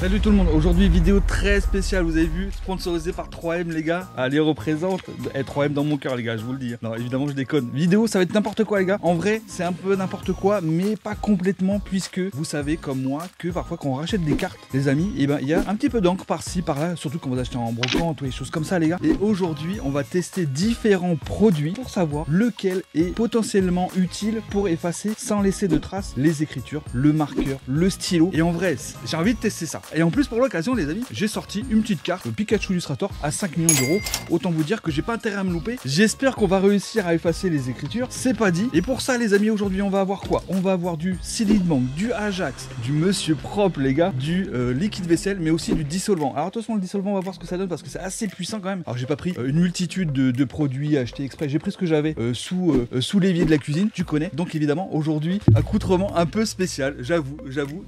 Salut tout le monde, aujourd'hui vidéo très spéciale, vous avez vu, sponsorisé par 3M les gars. Allez, représente, 3M dans mon cœur les gars, je vous le dis. Non, évidemment je déconne. Vidéo ça va être n'importe quoi les gars. En vrai c'est un peu n'importe quoi, mais pas complètement, puisque vous savez comme moi que parfois quand on rachète des cartes les amis, et ben il y a un petit peu d'encre par-ci par-là, surtout quand vous achetez en brocante ou des choses comme ça les gars. Et aujourd'hui on va tester différents produits pour savoir lequel est potentiellement utile pour effacer sans laisser de traces les écritures, le marqueur, le stylo. Et en vrai j'ai envie de tester ça. Et en plus pour l'occasion les amis, j'ai sorti une petite carte Pikachu Illustrator à 5 millions d'euros. Autant vous dire que j'ai pas intérêt à me louper. J'espère qu'on va réussir à effacer les écritures, c'est pas dit. Et pour ça les amis, aujourd'hui on va avoir quoi? On va avoir du Silid Bank, du Ajax, du Monsieur Propre les gars, du liquide vaisselle, mais aussi du dissolvant. Alors attention, le dissolvant, on va voir ce que ça donne parce que c'est assez puissant quand même. Alors j'ai pas pris une multitude de produits achetés exprès, j'ai pris ce que j'avais sous l'évier de la cuisine, tu connais. Donc évidemment aujourd'hui, accoutrement un peu spécial, j'avoue,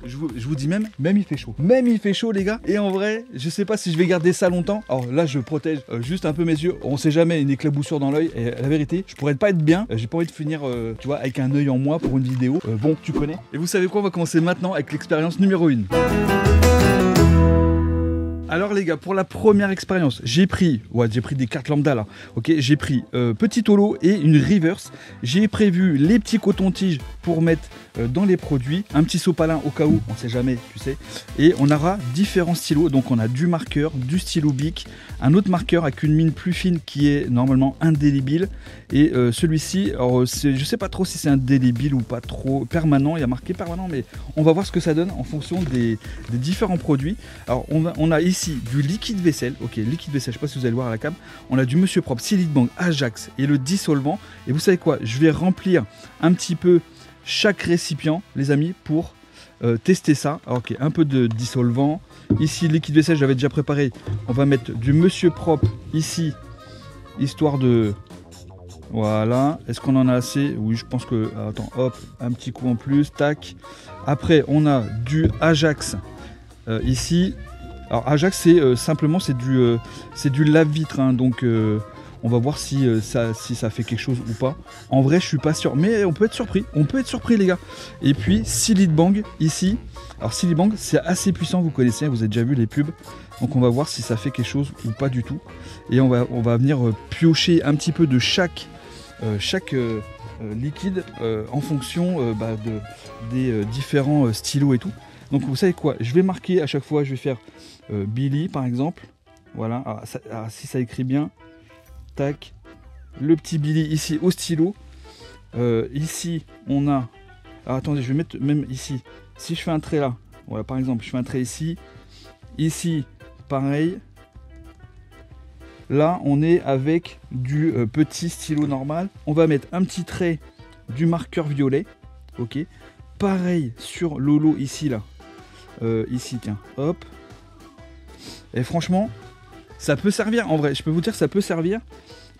je vous dis même il fait chaud. Même il fait chaud les gars. Et en vrai, je sais pas si je vais garder ça longtemps. Alors là, je protège juste un peu mes yeux. On sait jamais, une éclaboussure dans l'œil. Et la vérité, je pourrais pas être bien. J'ai pas envie de finir, tu vois, avec un œil en moi pour une vidéo. Bon, tu connais. Et vous savez quoi, on va commencer maintenant avec l'expérience numéro 1. Alors les gars, pour la première expérience, j'ai pris des cartes lambda là, ok, j'ai pris petit holo et une reverse. J'ai prévu les petits cotons-tiges pour mettre dans les produits, un petit sopalin au cas où, on sait jamais, tu sais. Et on aura différents stylos, donc on a du marqueur, du stylo bic, un autre marqueur avec une mine plus fine qui est normalement indélébile. Et celui-ci, alors je sais pas trop si c'est indélébile ou pas trop permanent, il y a marqué permanent, mais on va voir ce que ça donne en fonction des différents produits. Alors on a ici du liquide vaisselle, ok, liquide vaisselle, je sais pas si vous allez voir à la cam. On a du Monsieur Propre, Silid Bank, Ajax et le dissolvant. Et vous savez quoi, je vais remplir un petit peu chaque récipient les amis pour tester ça. Alors, ok, un peu de dissolvant. Ici liquide vaisselle, j'avais déjà préparé. On va mettre du Monsieur Propre ici, histoire de... Voilà, est-ce qu'on en a assez? Oui, je pense que... Attends, hop, un petit coup en plus, tac. Après, on a du Ajax ici. Alors Ajax, c'est simplement, c'est du lave-vitre, hein, donc on va voir si ça fait quelque chose ou pas. En vrai, je suis pas sûr, mais on peut être surpris les gars. Et puis Silid Bank ici. Alors Silid Bank, c'est assez puissant, vous connaissez, vous avez déjà vu les pubs. Donc on va voir si ça fait quelque chose ou pas du tout. Et on va venir piocher un petit peu de chaque liquide en fonction des différents stylos et tout. Donc vous savez quoi, je vais marquer à chaque fois, je vais faire Billy par exemple. Voilà, alors, si ça écrit bien, tac, le petit Billy ici au stylo. Ici on a, alors, attendez, je vais mettre même ici, si je fais un trait là, voilà, par exemple je fais un trait ici, pareil. Là on est avec du petit stylo normal. On va mettre un petit trait du marqueur violet, ok. Pareil sur l'holo ici là. Ici tiens, hop. Et franchement ça peut servir en vrai, je peux vous dire que ça peut servir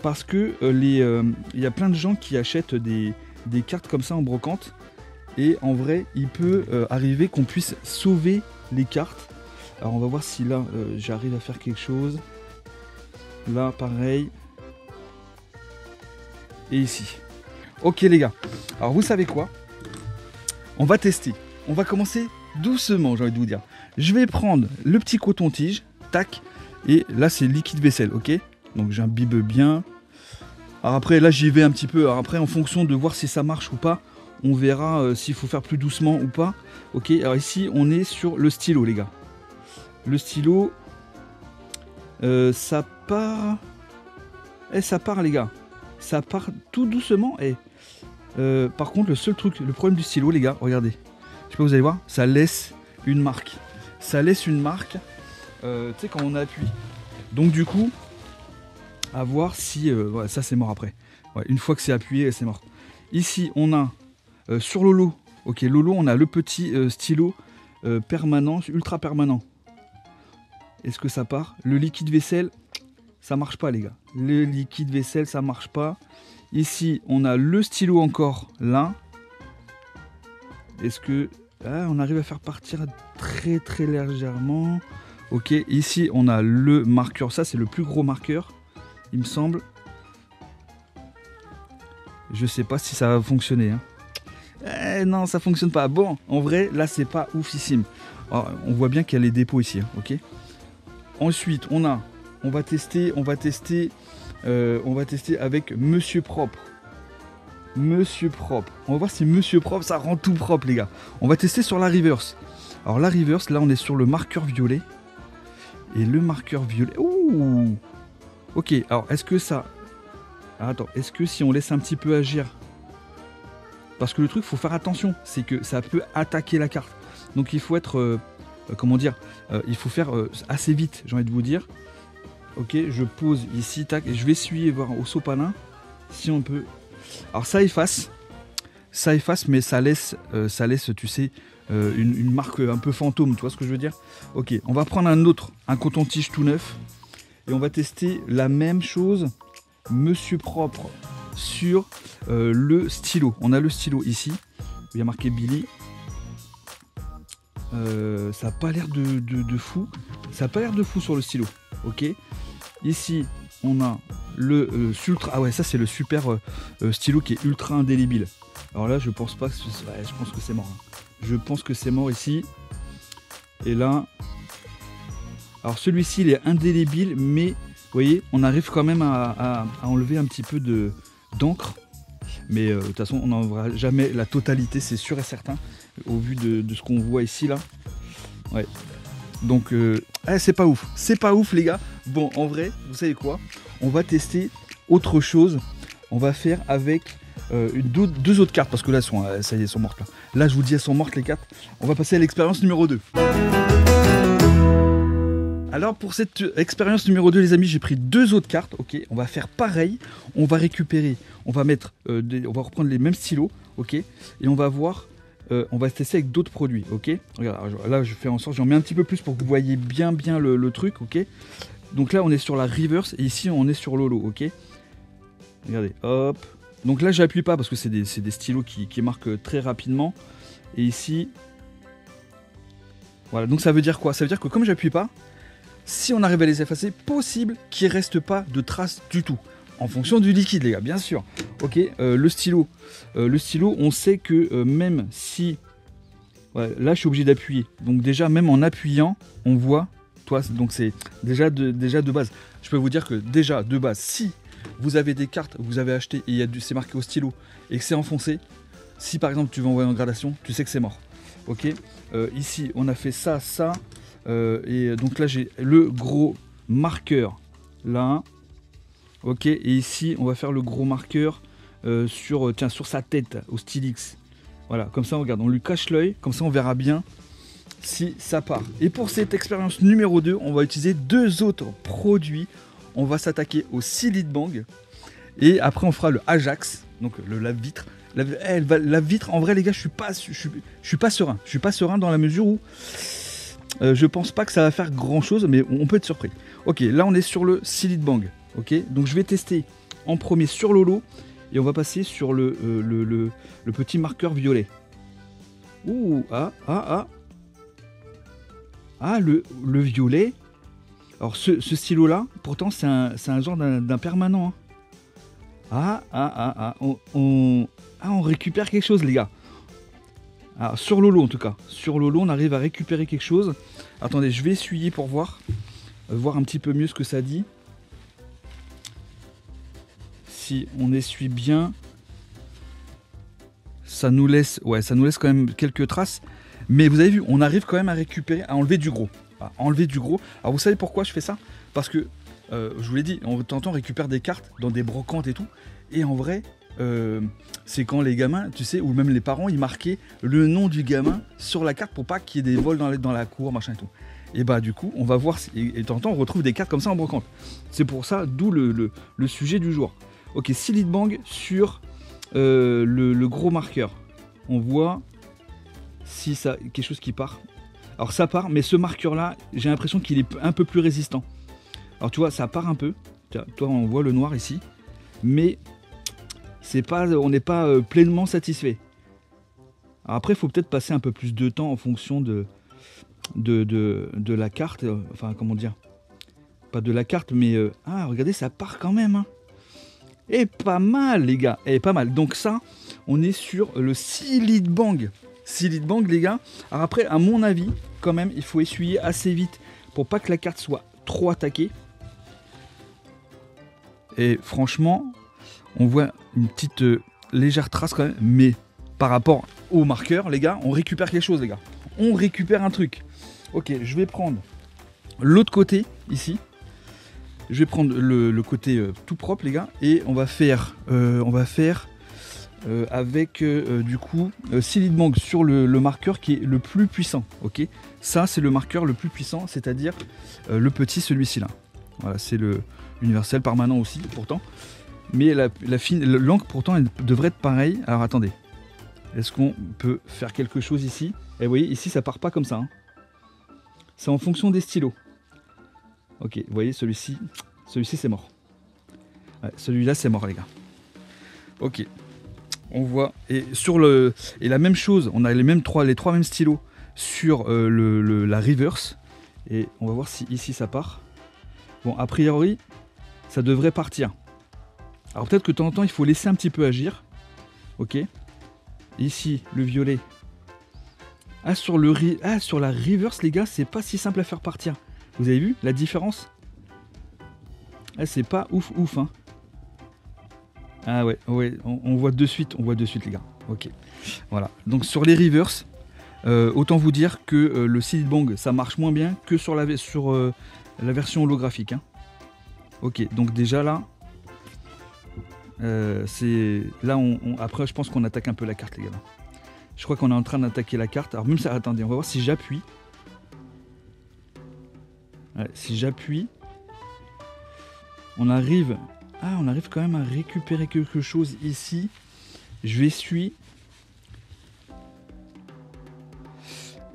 parce que y a plein de gens qui achètent des cartes comme ça en brocante et en vrai il peut arriver qu'on puisse sauver les cartes. Alors on va voir si là j'arrive à faire quelque chose. Là pareil. Et ici. Ok les gars, alors vous savez quoi, on va tester, on va commencer doucement, j'ai envie de vous dire. Je vais prendre le petit coton-tige, tac, et là c'est liquide vaisselle, ok. Donc j'imbibe bien. Alors après là j'y vais un petit peu, alors après en fonction de voir si ça marche ou pas, on verra s'il faut faire plus doucement ou pas. Ok, alors ici on est sur le stylo les gars. Le stylo, ça part... ça part les gars. Ça part tout doucement et... par contre, le problème du stylo, les gars, regardez. Je sais pas, vous allez voir, ça laisse une marque. Ça laisse une marque, tu sais, quand on appuie. Donc du coup, à voir si... voilà, ça c'est mort après. Ouais, une fois que c'est appuyé, c'est mort. Ici, on a sur l'holo, ok, l'holo, on a le petit stylo permanent, ultra permanent. Est-ce que ça part? Le liquide vaisselle, ça marche pas les gars. Le liquide vaisselle, ça marche pas. Ici, on a le stylo encore là. Est-ce que... Ah, on arrive à faire partir très très légèrement. Ok, ici, on a le marqueur. Ça, c'est le plus gros marqueur, il me semble. Je sais pas si ça va fonctionner. Hein. Non, ça fonctionne pas. Bon, en vrai, là, c'est pas oufissime. Alors, on voit bien qu'il y a les dépôts ici, hein, ok. Ensuite, on va tester avec Monsieur Propre. Monsieur Propre. On va voir si Monsieur Propre, ça rend tout propre, les gars. On va tester sur la reverse. Alors la reverse, là, on est sur le marqueur violet. Et le marqueur violet... Ouh. Ok, alors, est-ce que ça... Attends, est-ce que si on laisse un petit peu agir... Parce que le truc, faut faire attention. C'est que ça peut attaquer la carte. Donc il faut être... comment dire, il faut faire assez vite, j'ai envie de vous dire. Ok, je pose ici, tac, et je vais essuyer, voir au sopalin, si on peut. Alors ça efface, mais ça laisse, tu sais, une marque un peu fantôme, tu vois ce que je veux dire? Ok, on va prendre un coton-tige tout neuf, et on va tester la même chose, Monsieur Propre, sur le stylo. On a le stylo ici, il y a marqué Billy. Ça n'a pas l'air de fou. Ça n'a pas l'air de fou sur le stylo. Ok. Ici, on a le ultra. Ah ouais, ça c'est le super stylo qui est ultra indélébile. Alors là, je pense pas que ouais, je pense que c'est mort. Hein. Je pense que c'est mort ici. Et là. Alors celui-ci, il est indélébile, mais vous voyez, on arrive quand même à enlever un petit peu d'encre. Mais de toute façon, on n'enlèvera jamais la totalité, c'est sûr et certain, au vu de ce qu'on voit ici, là. Ouais. Donc, c'est pas ouf, les gars. Bon, en vrai, vous savez quoi? On va tester autre chose. On va faire avec deux autres cartes, parce que là, ça y est, elles sont mortes. Là, je vous dis, elles sont mortes, les cartes. On va passer à l'expérience numéro 2. Alors pour cette expérience numéro 2, les amis, j'ai pris 2 autres cartes. Ok, on va faire pareil. On va récupérer, on va mettre, on va reprendre les mêmes stylos. Ok, et on va voir, on va tester avec d'autres produits. Ok, regarde, là je fais en sorte, j'en mets un petit peu plus pour que vous voyez bien le truc. Ok, donc là on est sur la reverse et ici on est sur l'holo. Ok, regardez, hop. Donc là j'appuie pas parce que c'est des stylos qui marquent très rapidement. Et ici, voilà. Donc ça veut dire quoi? Ça veut dire que comme j'appuie pas, si on arrive à les effacer, possible qu'il ne reste pas de traces du tout. En fonction du liquide, les gars, bien sûr. Ok, le stylo, on sait que même si... Ouais, là, je suis obligé d'appuyer. Donc déjà, même en appuyant, on voit... Donc c'est déjà de base. Je peux vous dire que déjà, de base, si vous avez des cartes que vous avez achetées et c'est marqué au stylo et que c'est enfoncé, si par exemple tu veux envoyer en gradation, tu sais que c'est mort. Ok, ici, on a fait ça, et donc là j'ai le gros marqueur là, ok, et ici on va faire le gros marqueur sur sa tête au Stylix. Voilà, comme ça regarde, on lui cache l'œil, comme ça on verra bien si ça part. Et pour cette expérience numéro 2, on va utiliser 2 autres produits. On va s'attaquer au Silite Bang et après on fera le Ajax, donc le lave-vitre. La vitre, en vrai les gars, je suis pas serein. Je suis pas serein dans la mesure où je pense pas que ça va faire grand chose, mais on peut être surpris. Ok, là on est sur le Silite Bang. Ok, donc je vais tester en premier sur l'holo et on va passer sur le petit marqueur violet. Ouh, le violet. Alors ce stylo là, pourtant c'est un genre d'un permanent. Hein. On récupère quelque chose, les gars. Alors, sur l'holo en tout cas, sur l'holo on arrive à récupérer quelque chose. Attendez, je vais essuyer pour voir un petit peu mieux ce que ça dit. Si on essuie bien, ça nous laisse quand même quelques traces. Mais vous avez vu, on arrive quand même à récupérer, à enlever du gros. Alors vous savez pourquoi je fais ça? Parce que, je vous l'ai dit, on t'entend récupérer des cartes dans des brocantes et tout. Et en vrai, c'est quand les gamins, tu sais, ou même les parents, ils marquaient le nom du gamin sur la carte pour pas qu'il y ait des vols dans la cour, machin et tout. Et bah du coup, on va voir, et t'entends, on retrouve des cartes comme ça en brocante. C'est pour ça, d'où le sujet du jour. Ok, Silite Bang sur le gros marqueur. On voit si ça quelque chose qui part. Alors ça part, mais ce marqueur là, j'ai l'impression qu'il est un peu plus résistant. Alors tu vois, ça part un peu. Tiens, toi, on voit le noir ici, mais on n'est pas pleinement satisfait. Alors après, il faut peut-être passer un peu plus de temps en fonction de la carte. Enfin, comment dire, pas de la carte, mais regardez, ça part quand même. Hein. Et pas mal, les gars. Et pas mal. Donc ça, on est sur le Silite Bang. Silitbang les gars. Alors après, à mon avis, quand même, il faut essuyer assez vite pour pas que la carte soit trop attaquée. Et franchement, on voit une petite légère trace quand même, mais par rapport au marqueur, les gars, on récupère quelque chose, les gars. On récupère un truc. Ok, je vais prendre l'autre côté, ici. Je vais prendre le côté tout propre, les gars, et on va faire avec du coup Silitbang sur le marqueur qui est le plus puissant. Ok, ça c'est le marqueur le plus puissant, c'est-à-dire le petit, celui-ci là. Voilà, c'est le universel permanent aussi, pourtant. Mais l'encre pourtant elle devrait être pareille. Alors attendez, est-ce qu'on peut faire quelque chose ici? Et vous voyez ici ça part pas comme ça, hein. C'est en fonction des stylos. Ok, vous voyez celui-ci c'est mort. Ouais, celui-là c'est mort les gars. Ok, on voit et la même chose, on a les trois mêmes stylos sur la reverse et on va voir si ici ça part. Bon, a priori ça devrait partir. Alors peut-être que de temps en temps il faut laisser un petit peu agir. Ok, ici le violet. Sur la reverse les gars, c'est pas si simple à faire partir. Vous avez vu la différence? C'est pas ouf hein. Ah ouais, on voit de suite les gars. Ok, voilà. Donc sur les reverse, autant vous dire que le Silitbang ça marche moins bien que sur la version holographique, hein. Ok, donc déjà là, après je pense qu'on attaque un peu la carte les gars. Là. Je crois qu'on est en train d'attaquer la carte. Alors même ça, attendez, on va voir si j'appuie. Ouais, si j'appuie, on arrive quand même à récupérer quelque chose ici. Je vais essuyer.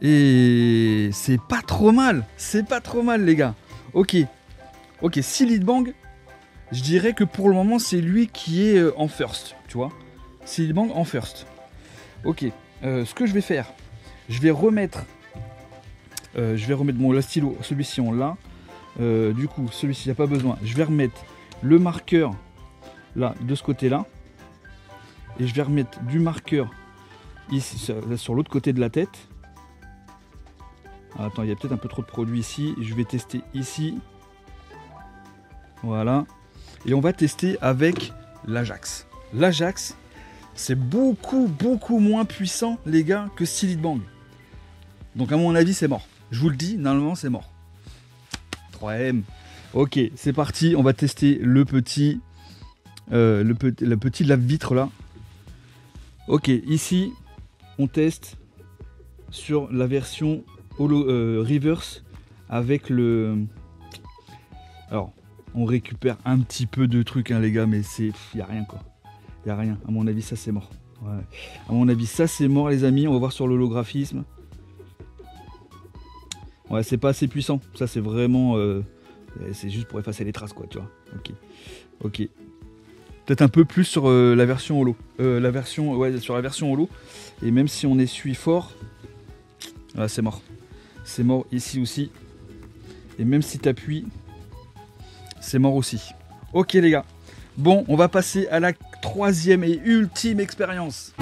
Et c'est pas trop mal les gars. Ok, Silitbang, je dirais que pour le moment c'est lui qui est en first, tu vois. Silitbang en first. Ok, ce que je vais faire, je vais remettre mon stylo, celui-ci on l'a. Du coup, celui-ci il n'y a pas besoin. Je vais remettre le marqueur là de ce côté-là. Et je vais remettre du marqueur ici sur l'autre côté de la tête. Attends, il y a peut-être un peu trop de produit ici. Je vais tester ici. Voilà. Et on va tester avec l'Ajax. L'Ajax, c'est beaucoup moins puissant, les gars, que Silitbang. Donc à mon avis, c'est mort. Je vous le dis, normalement, c'est mort. 3M. Ok, c'est parti. On va tester le petit lave-vitre là. Ok, ici, on teste sur la version reverse avec le... Alors, on récupère un petit peu de trucs, hein, les gars, mais il n'y a rien, quoi. Il n'y a rien. À mon avis, ça, c'est mort. Ouais. À mon avis, ça, c'est mort, les amis. On va voir sur l'holographisme. Ouais, c'est pas assez puissant. Ça, c'est vraiment... c'est juste pour effacer les traces, quoi, tu vois. Ok. Peut-être un peu plus sur la version holo. Sur la version holo. Et même si on essuie fort, là, c'est mort. C'est mort ici aussi. Et même si tu appuies, c'est mort aussi. Ok les gars. Bon, on va passer à la troisième et ultime expérience.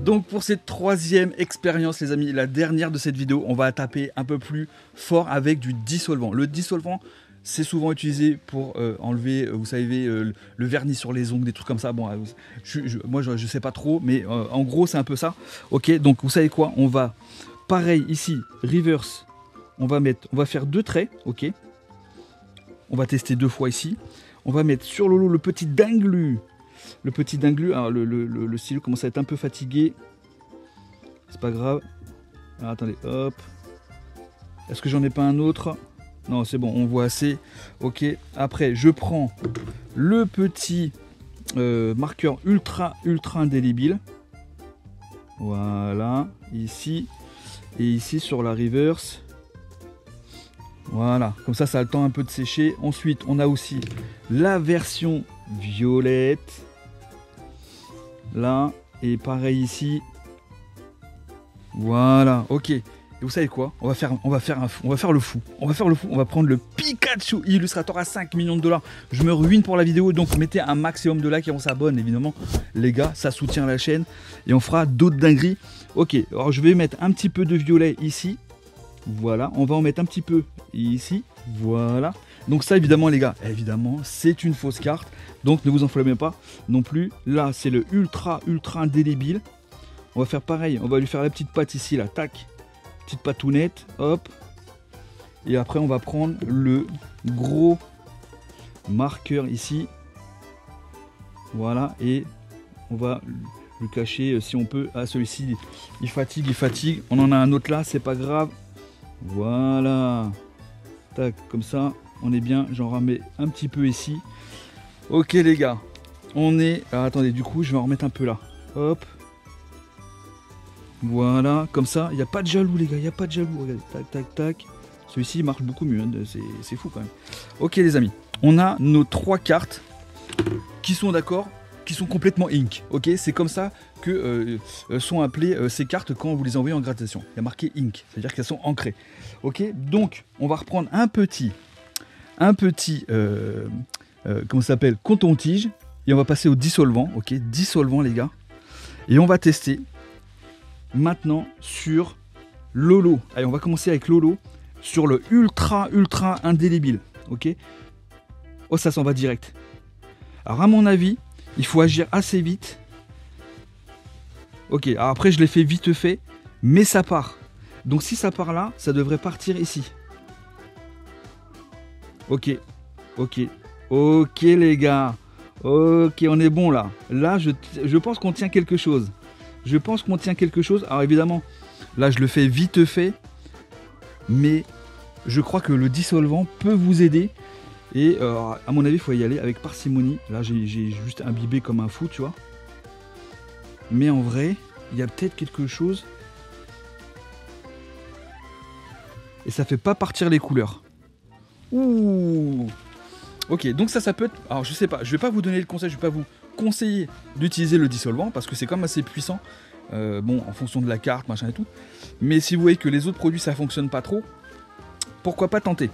Donc pour cette troisième expérience les amis, la dernière de cette vidéo, on va taper un peu plus fort avec du dissolvant. Le dissolvant, c'est souvent utilisé pour enlever, vous savez, le vernis sur les ongles, des trucs comme ça. Bon, moi je sais pas trop, mais en gros c'est un peu ça. Ok, donc vous savez quoi, on va, pareil ici, reverse, on va faire 2 traits, ok. On va tester 2 fois ici. On va mettre sur le lot le petit dinglu. Le petit dinglu, alors le stylo commence à être un peu fatigué. C'est pas grave. Alors attendez, hop. Est-ce que j'en ai pas un autre? Non, c'est bon, on voit assez. Ok, après je prends le petit marqueur ultra indélébile. Voilà, ici. Et ici sur la reverse. Voilà, comme ça a le temps un peu de sécher. Ensuite, on a aussi la version violette. Là, et pareil ici. Voilà, ok. Et vous savez quoi? On va faire le fou. On va prendre le Pikachu Illustrator à 5 millions de dollars. Je me ruine pour la vidéo, donc mettez un maximum de likes et on s'abonne évidemment. Les gars, ça soutient la chaîne et on fera d'autres dingueries. Ok, alors je vais mettre un petit peu de violet ici. Voilà, on va en mettre un petit peu ici. Voilà. Donc ça évidemment les gars, évidemment c'est une fausse carte. Donc ne vous enflammez pas non plus. Là c'est le ultra indélébile. On va faire pareil, on va lui faire la petite patte ici là, tac. Petite patounette, hop. Et après on va prendre le gros marqueur ici. Voilà, et on va le cacher si on peut. Ah celui-ci il fatigue. On en a un autre là, c'est pas grave. Voilà. Tac, comme ça, on est bien. J'en remets un petit peu ici. Ok les gars, on est... Alors, attendez, du coup, je vais en remettre un peu là. Hop. Voilà, comme ça. Il n'y a pas de jaloux les gars, il n'y a pas de jaloux. Regardez, tac, tac, tac. Celui-ci marche beaucoup mieux, hein. C'est fou quand même. Ok les amis, on a nos 3 cartes qui sont d'accord, qui sont complètement ink. Ok, c'est comme ça que sont appelées ces cartes quand vous les envoyez en gradation. Il y a marqué ink, c'est-à-dire qu'elles sont ancrées. Ok, donc on va reprendre un petit comment ça s'appelle, coton-tige, et on va passer au dissolvant. Ok, dissolvant les gars, et on va tester maintenant sur Lolo. Allez, on va commencer avec Lolo sur le ultra indélébile. Ok, oh ça s'en va direct. Alors à mon avis, il faut agir assez vite. Ok, alors après je l'ai fait vite fait, mais ça part. Donc si ça part là, ça devrait partir ici. Ok, les gars. Ok, on est bon là. Là, je pense qu'on tient quelque chose. Alors évidemment, là je le fais vite fait, mais je crois que le dissolvant peut vous aider. Et à mon avis, il faut y aller avec parcimonie. Là, j'ai juste imbibé comme un fou, tu vois. Mais en vrai, il y a peut-être quelque chose. Et ça fait pas partir les couleurs. Ouh. Ok, donc ça peut être... Alors, je sais pas, je vais pas vous donner le conseil, je vais pas vous conseiller d'utiliser le dissolvant, parce que c'est quand même assez puissant. Bon, en fonction de la carte, machin et tout. Mais si vous voyez que les autres produits, ça fonctionne pas trop, pourquoi pas tenter?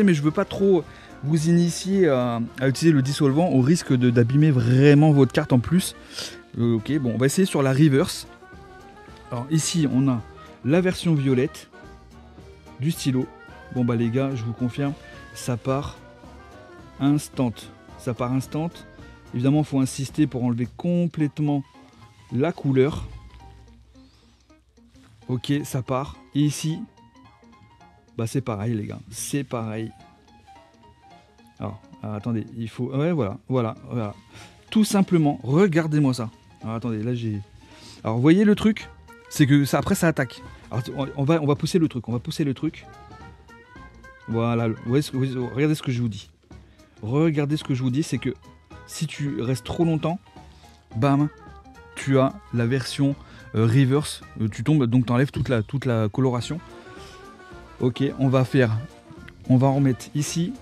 Mais je veux pas trop vous initier à utiliser le dissolvant au risque d'abîmer vraiment votre carte en plus. Ok, bon, on va essayer sur la reverse. Alors ici, on a la version violette du stylo. Bon bah les gars, je vous confirme, ça part instant. Évidemment, il faut insister pour enlever complètement la couleur. Ok, ça part. Et ici, bah c'est pareil les gars, c'est pareil. Alors, attendez, il faut... Ouais, voilà. Tout simplement, regardez-moi ça. Alors attendez, là j'ai... Alors vous voyez le truc, c'est que ça, après ça attaque. Alors, on va pousser le truc, Voilà, regardez ce que je vous dis. C'est que si tu restes trop longtemps, bam, tu as la version reverse. Tu tombes, donc tu enlèves toute la coloration. Ok, on va en remettre ici.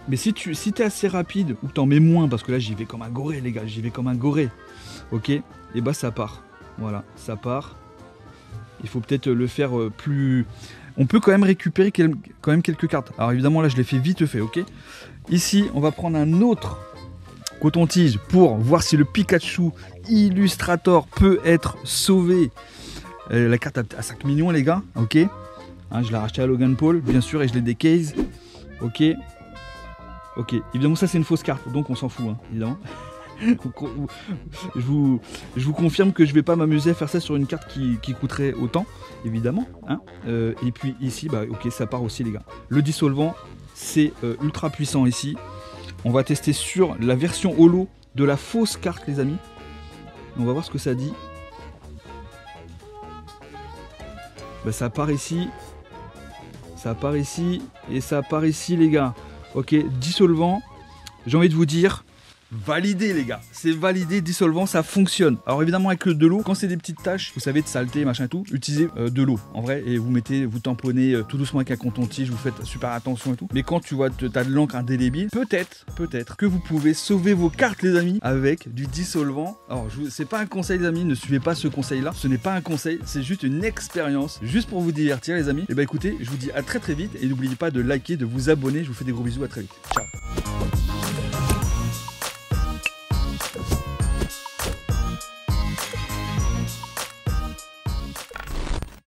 Mais si tu es assez rapide ou t'en mets moins, parce que là j'y vais comme un goré les gars, ok, et bah ça part. Voilà, ça part. Il faut peut-être le faire plus... On peut quand même récupérer quelques cartes. Alors évidemment là je l'ai fait vite fait, ok. Ici on va prendre un autre coton-tige pour voir si le Pikachu Illustrator peut être sauvé. La carte à 5 millions les gars, ok. Hein, je l'ai racheté à Logan Paul, bien sûr, et je l'ai décase. Ok, évidemment ça c'est une fausse carte, donc on s'en fout, hein, évidemment. je vous confirme que je vais pas m'amuser à faire ça sur une carte qui coûterait autant, évidemment. Hein. Et puis ici, bah ok, ça part aussi les gars. Le dissolvant, c'est ultra puissant ici. On va tester sur la version holo de la fausse carte les amis. On va voir ce que ça dit. Bah, ça part ici. Et ça part ici les gars. Ok, dissolvant. J'ai envie de vous dire, validé les gars, c'est validé, dissolvant, ça fonctionne. Alors évidemment avec de l'eau, quand c'est des petites taches, vous savez, de saleté, machin et tout, utilisez de l'eau en vrai, et vous mettez, vous tamponnez tout doucement avec un coton-tige, vous faites super attention et tout. Mais quand tu vois, t'as de l'encre indélébile, peut-être que vous pouvez sauver vos cartes les amis avec du dissolvant. Alors c'est pas un conseil les amis, ne suivez pas ce conseil là, ce n'est pas un conseil, c'est juste une expérience, juste pour vous divertir les amis. Et bah écoutez, je vous dis à très vite, et n'oubliez pas de liker, de vous abonner, je vous fais des gros bisous, à très vite, ciao.